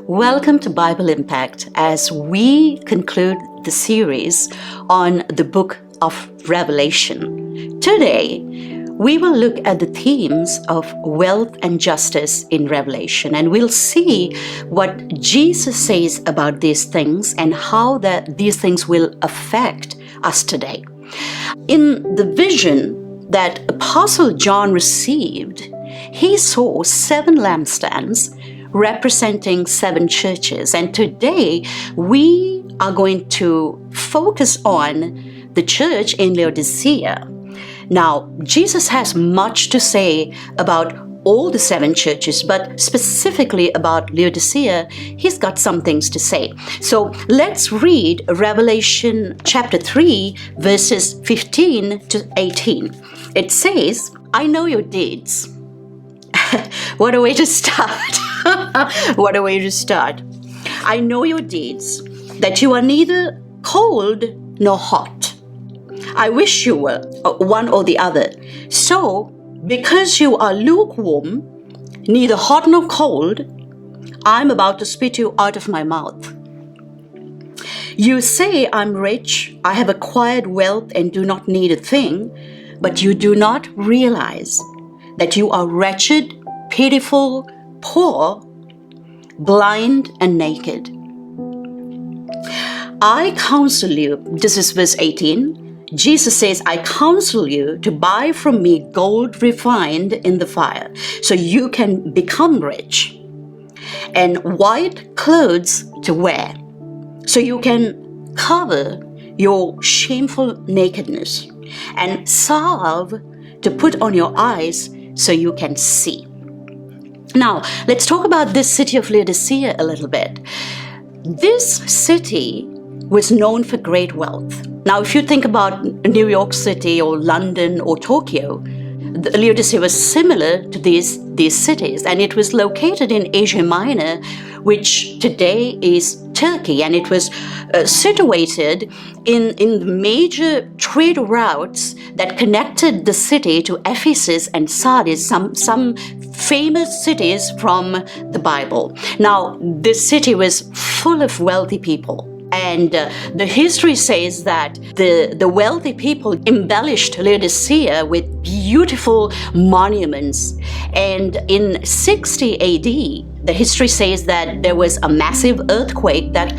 Welcome to Bible Impact as we conclude the series on the book of Revelation. Today, we will look at the themes of wealth and justice in Revelation, and we'll see what Jesus says about these things and how these things will affect us today. In the vision that Apostle John received, he saw 7 lampstands representing 7 churches. And today we are going to focus on the church in Laodicea. Now, Jesus has much to say about all the 7 churches, but specifically about Laodicea, he's got some things to say. So let's read Revelation chapter 3, verses 15 to 18. It says, "I know your deeds." What a way to start. What a way to start. "I know your deeds, that you are neither cold nor hot. I wish you were one or the other. So, because you are lukewarm, neither hot nor cold, I'm about to spit you out of my mouth. You say, I'm rich, I have acquired wealth and do not need a thing, but you do not realize that you are wretched, pitiful, poor, blind, and naked. I counsel you," this is verse 18, Jesus says, "I counsel you to buy from me gold refined in the fire, so you can become rich, and white clothes to wear, so you can cover your shameful nakedness, and salve to put on your eyes so you can see." Now, let's talk about this city of Laodicea a little bit. This city was known for great wealth. Now, if you think about New York City or London or Tokyo, Laodicea was similar to these cities, and it was located in Asia Minor, which today is Turkey, and it was situated in the major trade routes that connected the city to Ephesus and Sardis, some famous cities from the Bible. Now, this city was full of wealthy people. And the history says that the wealthy people embellished Laodicea with beautiful monuments. And in 60 AD, the history says that there was a massive earthquake that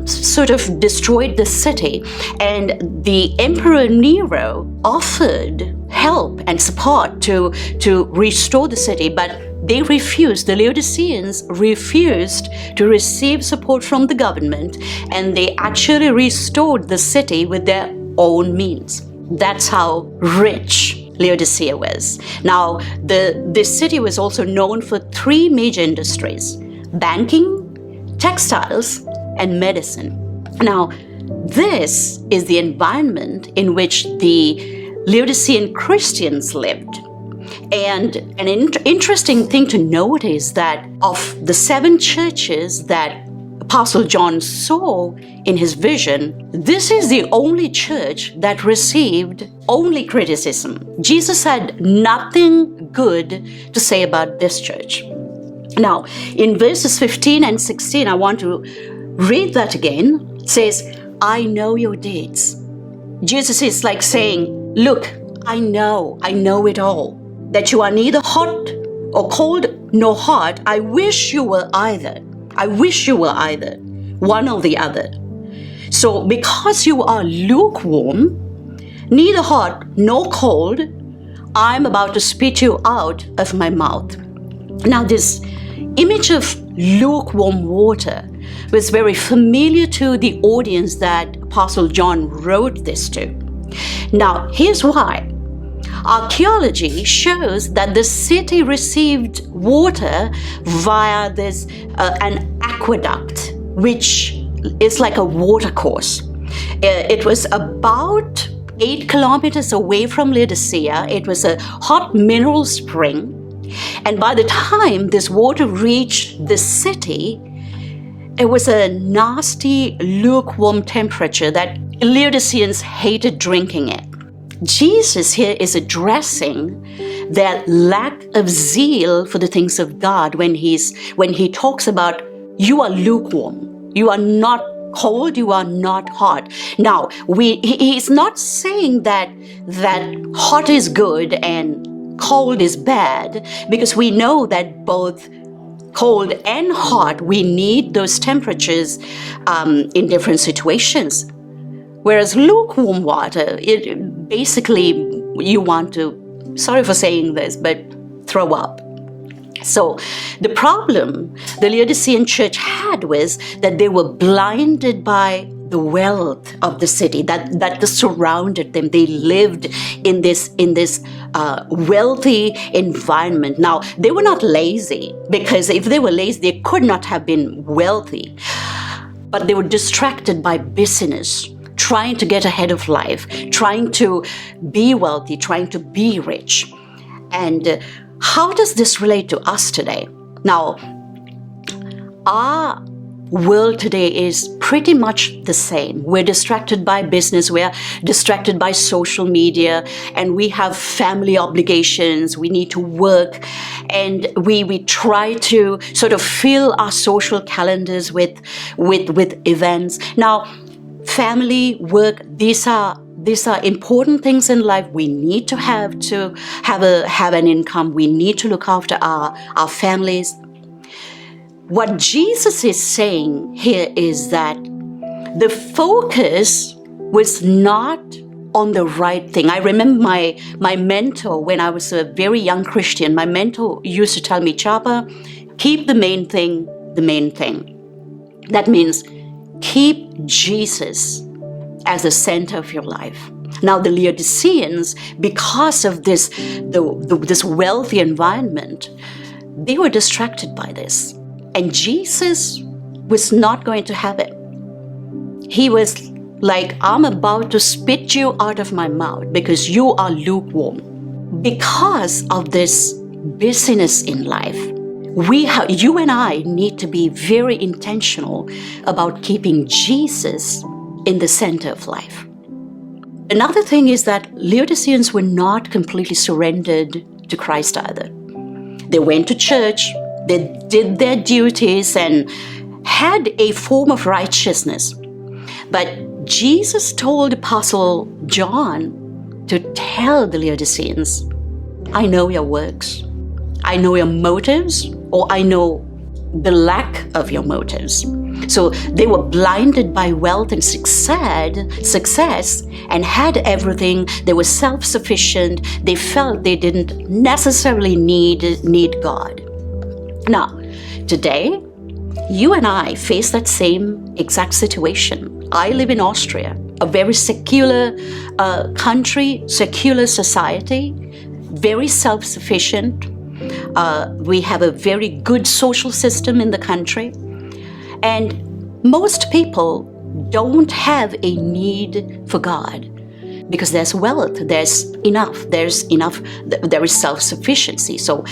sort of destroyed the city. And the Emperor Nero offered help and support to restore the city, but they refused. The Laodiceans refused to receive support from the government, and they actually restored the city with their own means. That's how rich Laodicea was. Now, this city was also known for 3 major industries: banking, textiles, and medicine. Now, this is the environment in which the Laodicean Christians lived. And an interesting thing to note is that of the 7 churches that Apostle John saw in his vision, this is the only church that received only criticism. Jesus had nothing good to say about this church. Now, in verses 15 and 16, I want to read that again. It says, "I know your deeds." Jesus is like saying, look, I know it all. That you are neither hot or cold nor hot. I wish you were either. I wish you were either, one or the other. So because you are lukewarm, neither hot nor cold, I'm about to spit you out of my mouth. Now, this image of lukewarm water was very familiar to the audience that Apostle John wrote this to. Now, here's why. Archaeology shows that the city received water via an aqueduct, which is like a watercourse. It was about 8 kilometers away from Laodicea. It was a hot mineral spring. And by the time this water reached the city, it was a nasty, lukewarm temperature that Laodiceans hated drinking it. Jesus here is addressing their lack of zeal for the things of God when he talks about you are lukewarm. You are not cold, you are not hot. Now, he's not saying that hot is good and cold is bad, because we know that both cold and hot, we need those temperatures in different situations. Whereas lukewarm water, it basically, you want to, sorry for saying this, but throw up. So the problem the Laodicean church had was that they were blinded by the wealth of the city that surrounded them. They lived in this wealthy environment. Now, they were not lazy, because if they were lazy, they could not have been wealthy. But they were distracted by busyness, trying to get ahead of life, trying to be wealthy, trying to be rich. And how does this relate to us today? Now, our world today is pretty much the same. We're distracted by business, we're distracted by social media, and we have family obligations, we need to work, and we try to sort of fill our social calendars with events. Now, family, work, these are important things in life. We need to have an income. We need to look after our families. What Jesus is saying here is that the focus was not on the right thing. I remember my mentor, when I was a very young Christian, my mentor used to tell me, Chapa, keep the main thing the main thing. That means keep Jesus as the center of your life. Now, the Laodiceans, because of this wealthy environment, they were distracted by this. And Jesus was not going to have it. He was like, I'm about to spit you out of my mouth because you are lukewarm. Because of this busyness in life, you and I need to be very intentional about keeping Jesus in the center of life. Another thing is that Laodiceans were not completely surrendered to Christ either. They went to church, they did their duties and had a form of righteousness. But Jesus told Apostle John to tell the Laodiceans, I know your works, I know your motives, or I know the lack of your motives. So they were blinded by wealth and success and had everything. They were self-sufficient. They felt they didn't necessarily need God. Now, today, you and I face that same exact situation. I live in Austria, a very secular country, secular society, very self-sufficient. We have a very good social system in the country. And most people don't have a need for God because there's wealth, there is self-sufficiency. So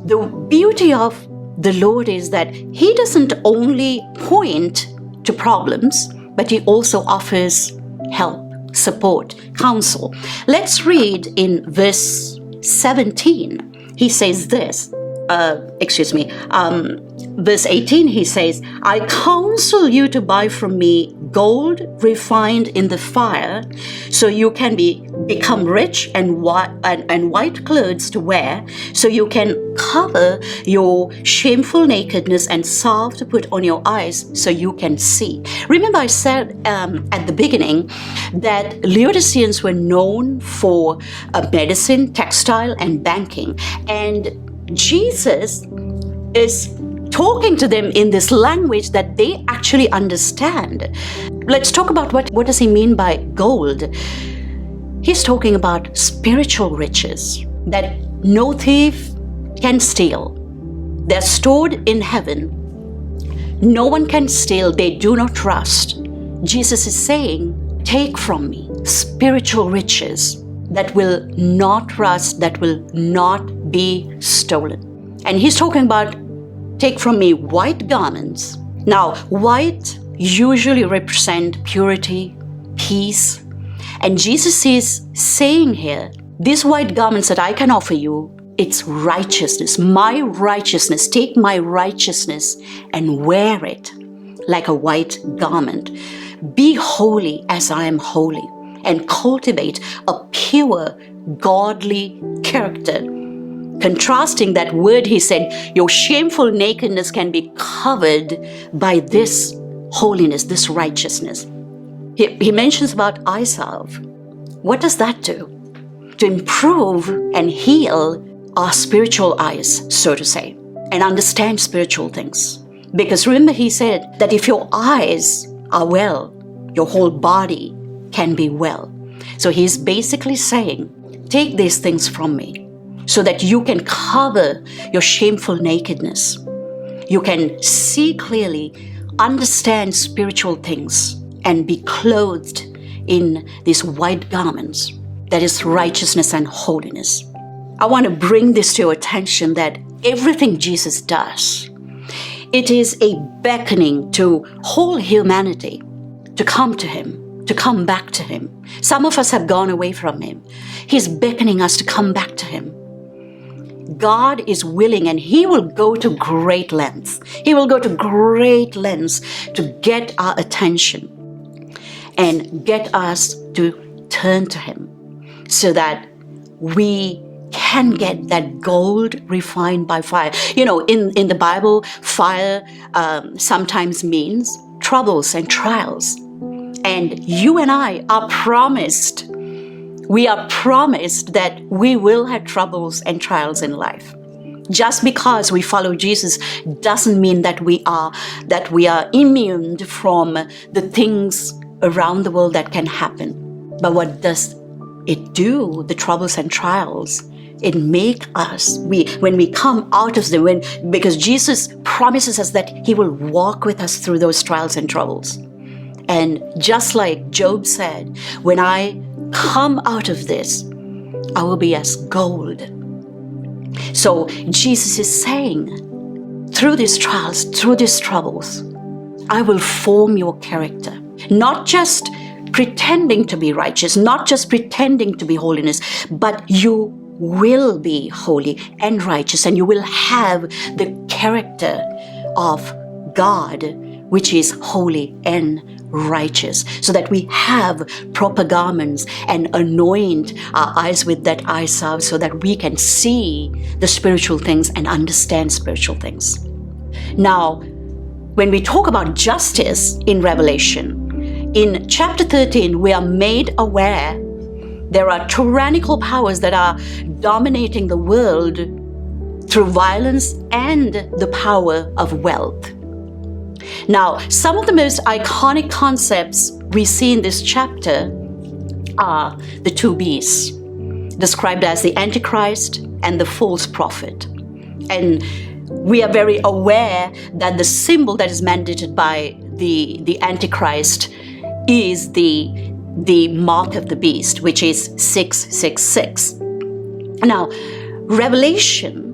the beauty of the Lord is that He doesn't only point to problems, but He also offers help, support, counsel. Let's read in verse 17. He says this, verse 18, he says, I counsel you to buy from me gold refined in the fire, so you can become rich, and white clothes to wear, so you can cover your shameful nakedness, and salve to put on your eyes, so you can see. Remember, I said at the beginning that Laodiceans were known for medicine, textile, and banking, and Jesus is talking to them in this language that they actually understand. Let's talk about what does he mean by gold. He's talking about spiritual riches that no thief can steal. They're stored in heaven. No one can steal. They do not rust. Jesus is saying, take from me spiritual riches that will not rust, that will not be stolen. And he's talking about take from me white garments. Now, white usually represent purity, peace. And Jesus is saying here, these white garments that I can offer you It's righteousness, my righteousness. Take my righteousness and wear it like a white garment. Be holy as I am holy, and cultivate a pure, godly character. Contrasting that word, he said, your shameful nakedness can be covered by this holiness, this righteousness. He mentions about eye salve. What does that do? To improve and heal our spiritual eyes, so to say, and understand spiritual things. Because remember, he said that if your eyes are well, your whole body can be well. So he's basically saying, take these things from me so that you can cover your shameful nakedness. You can see clearly, understand spiritual things, and be clothed in these white garments. That is righteousness and holiness. I want to bring this to your attention that everything Jesus does, it is a beckoning to whole humanity to come to him, to come back to him. Some of us have gone away from him. He's beckoning us to come back to him. God is willing, and he will go to great lengths. He will go to great lengths to get our attention and get us to turn to him so that we can get that gold refined by fire. You know, in the Bible, fire sometimes means troubles and trials. And you and I are promised, we are promised that we will have troubles and trials in life. Just because we follow Jesus doesn't mean that we are immune from the things around the world that can happen. But what does it do, the troubles and trials? It make us, when we come out of them, because Jesus promises us that he will walk with us through those trials and troubles. And just like Job said, when I come out of this, I will be as gold. So Jesus is saying, through these trials, through these troubles, I will form your character. Not just pretending to be righteous, not just pretending to be holiness, but you will be holy and righteous, and you will have the character of God, which is holy and righteous, so that we have proper garments and anoint our eyes with that eye salve so that we can see the spiritual things and understand spiritual things. Now, when we talk about justice in Revelation, in chapter 13, we are made aware there are tyrannical powers that are dominating the world through violence and the power of wealth. Now, some of the most iconic concepts we see in this chapter are the two beasts, described as the Antichrist and the false prophet. And we are very aware that the symbol that is mandated by the Antichrist is the mark of the beast, which is 666. Now, Revelation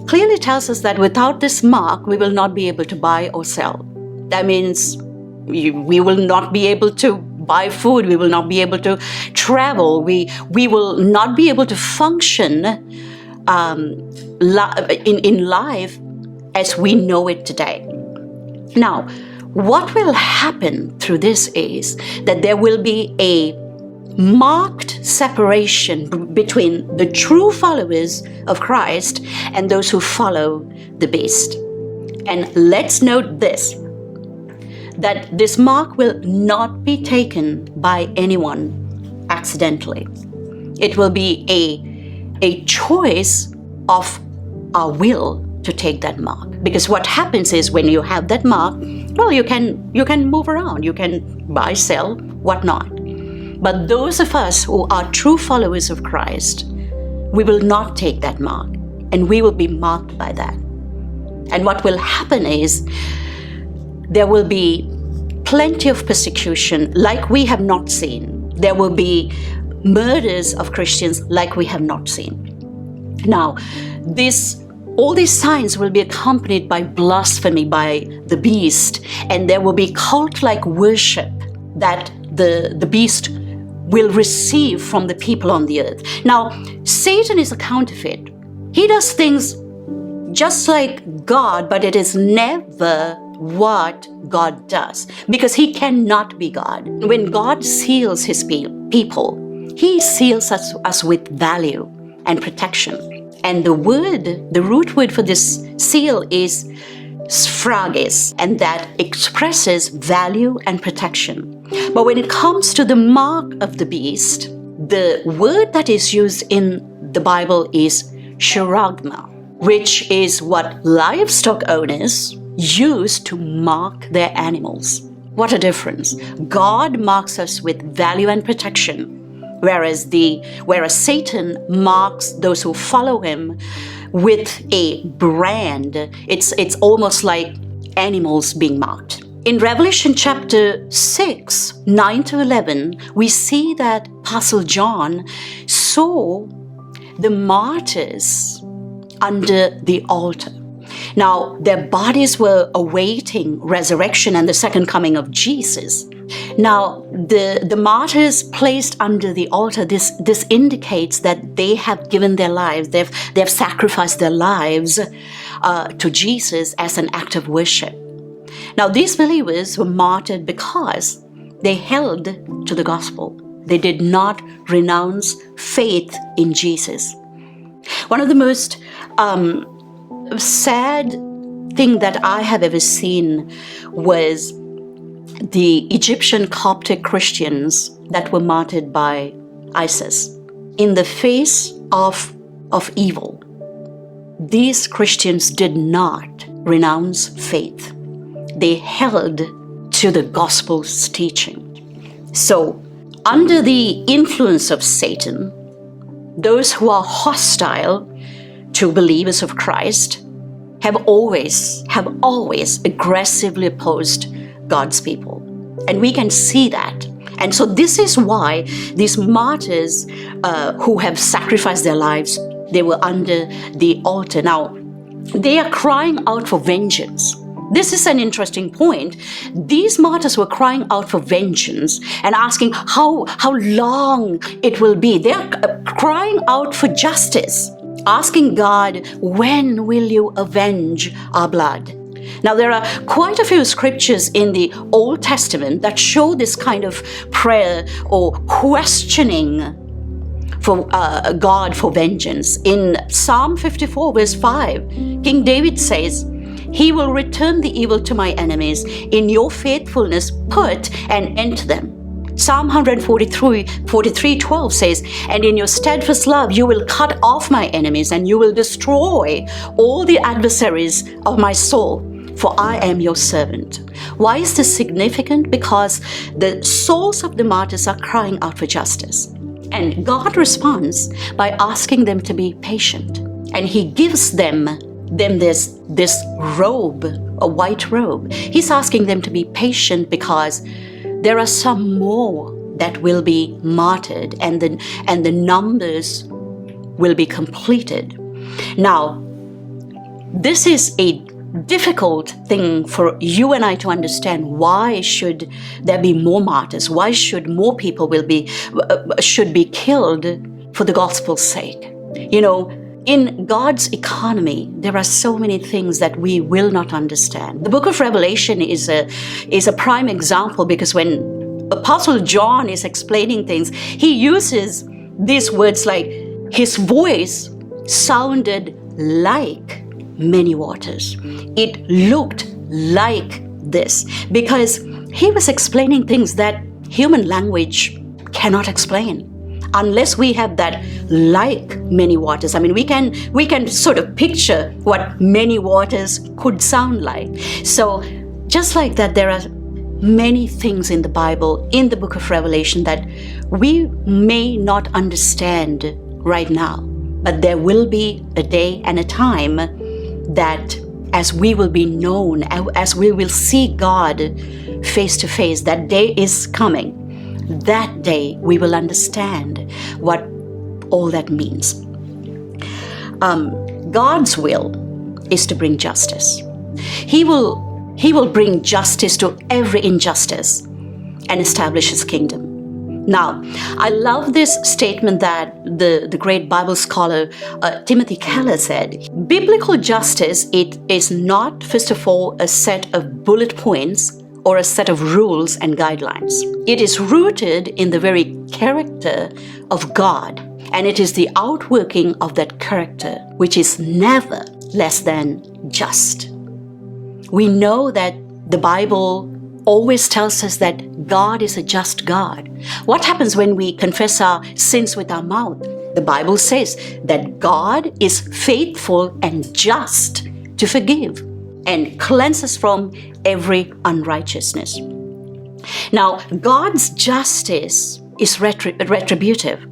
clearly tells us that without this mark, we will not be able to buy or sell. That means we will not be able to buy food. We will not be able to travel. We will not be able to function in life as we know it today. Now, what will happen through this is that there will be a marked separation between the true followers of Christ and those who follow the beast. And let's note this, that this mark will not be taken by anyone accidentally. It will be a choice of our will to take that mark. Because what happens is when you have that mark, well, you can move around, you can buy, sell, whatnot. But those of us who are true followers of Christ, we will not take that mark, and we will be marked by that. And what will happen is there will be plenty of persecution like we have not seen. There will be murders of Christians like we have not seen. Now, all these signs will be accompanied by blasphemy by the beast, and there will be cult-like worship that the beast will receive from the people on the earth. Now, Satan is a counterfeit. He does things just like God, but it is never what God does, because he cannot be God. When God seals his people, he seals us with value and protection. And the root word for this seal is sphrages, and that expresses value and protection. But when it comes to the mark of the beast, the word that is used in the Bible is charagma, which is what livestock owners use to mark their animals. What a difference. God marks us with value and protection, whereas Satan marks those who follow him with a brand. It's almost like animals being marked. In Revelation chapter 6, 9 to 11, we see that Apostle John saw the martyrs under the altar. Now, their bodies were awaiting resurrection and the second coming of Jesus. Now, the martyrs placed under the altar, this indicates that they have given their lives, they've sacrificed their lives to Jesus as an act of worship. Now, these believers were martyred because they held to the gospel. They did not renounce faith in Jesus. One of the most sad thing that I have ever seen was the Egyptian Coptic Christians that were martyred by ISIS. In the face of evil, these Christians did not renounce faith. They held to the gospel's teaching. So, under the influence of Satan, those who are hostile to believers of Christ have always aggressively opposed God's people. And we can see that. And so this is why these martyrs who have sacrificed their lives, they were under the altar. Now, they are crying out for vengeance. This is an interesting point. These martyrs were crying out for vengeance and asking how long it will be. They are crying out for justice, asking God, when will you avenge our blood? Now, there are quite a few scriptures in the Old Testament that show this kind of prayer or questioning for God for vengeance. In Psalm 54, verse 5, King David says, "He will return the evil to my enemies. In your faithfulness, put an end to them." Psalm 143:12 says, "And in your steadfast love, you will cut off my enemies, and you will destroy all the adversaries of my soul, for I am your servant." Why is this significant? Because the souls of the martyrs are crying out for justice. And God responds by asking them to be patient. And he gives them this robe, a white robe. He's asking them to be patient because there are some more that will be martyred, and the numbers will be completed. Now, this is a difficult thing for you and I to understand. Why should there be more martyrs? Why should more people should be killed for the gospel's sake? You know, in God's economy, there are so many things that we will not understand. The book of Revelation is a prime example, because when Apostle John is explaining things, he uses these words like, his voice sounded like many waters. It looked like this, because he was explaining things that human language cannot explain. Unless we have that like many waters. I mean, we can sort of picture what many waters could sound like. So just like that, there are many things in the Bible, in the book of Revelation, that we may not understand right now. But there will be a day and a time that as we will be known, as we will see God face to face, that day is coming. That day we will understand what all that means. God's will is to bring justice. He will bring justice to every injustice and establish his kingdom. Now, I love this statement that the great Bible scholar Timothy Keller said. Biblical justice, it is not, first of all, a set of bullet points or a set of rules and guidelines. It is rooted in the very character of God, and it is the outworking of that character which is never less than just. We know that the Bible always tells us that God is a just God. What happens when we confess our sins with our mouth? The Bible says that God is faithful and just to forgive and cleanse us from every unrighteousness. Now, God's justice is retributive.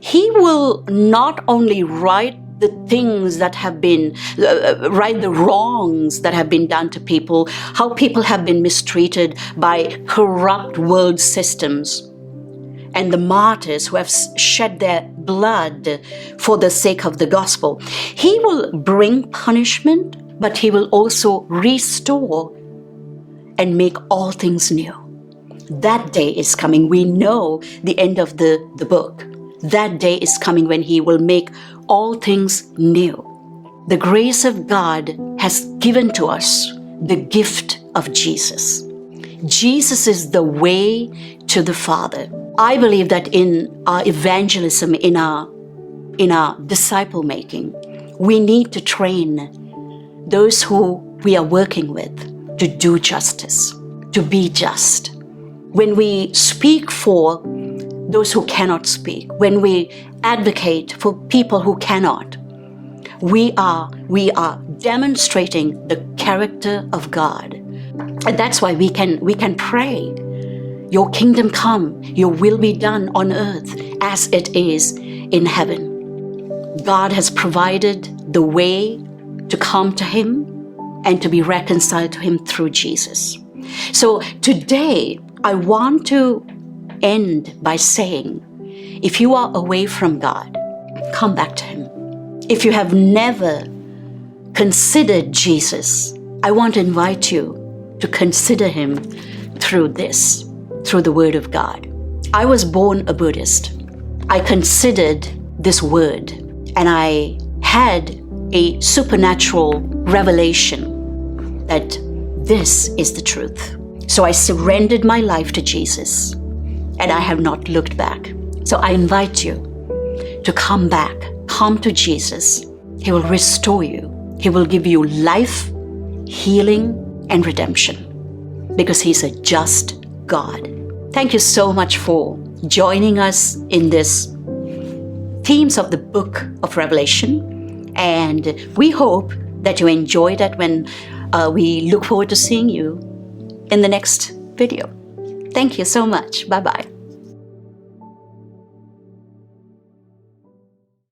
He will not only right the things that have been, right the wrongs that have been done to people, how people have been mistreated by corrupt world systems, and the martyrs who have shed their blood for the sake of the gospel. He will bring punishment, but he will also restore and make all things new. That day is coming. We know the end of the book. That day is coming when he will make all things new. The grace of God has given to us the gift of Jesus. Jesus is the way to the Father. I believe that in our evangelism, in our disciple making, we need to train those who we are working with to do justice, to be just. When we speak for those who cannot speak, when we advocate for people who cannot, we are demonstrating the character of God. And that's why we can pray, your kingdom come, your will be done on earth as it is in heaven. God has provided the way to come to him and to be reconciled to him through Jesus. So today, I want to end by saying, if you are away from God, come back to him. If you have never considered Jesus, I want to invite you to consider him through the Word of God. I was born a Buddhist. I considered this word, and I had a supernatural revelation that this is the truth. So I surrendered my life to Jesus, and I have not looked back. So I invite you to come back, come to Jesus. He will restore you. He will give you life, healing, and redemption, because he's a just God. Thank you so much for joining us in this themes of the book of Revelation, and we hope that you enjoy that when we look forward to seeing you in the next video. Thank you so much. Bye-bye.